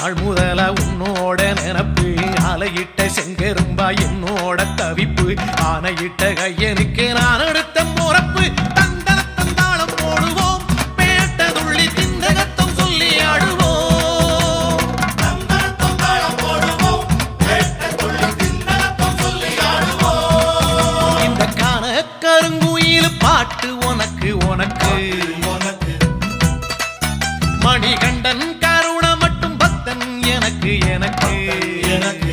நாள் முதல உன்னோட நினப்பு அலையிட்ட செங்கரும்பா என்னோட தவிப்பு ஆனையிட்ட கையனுக்கு நான் எடுத்த முறப்பு தந்தாளம் போடுவோம் பேட்டதுள்ளி திந்தகத்தம் சொல்லி ஆடுவோம் இந்த காண கருங்குயில் பாட்டு உனக்கு உனக்கு மணிகண்டன் கருண மட்டும் பக்தன் எனக்கு எனக்கு எனக்கு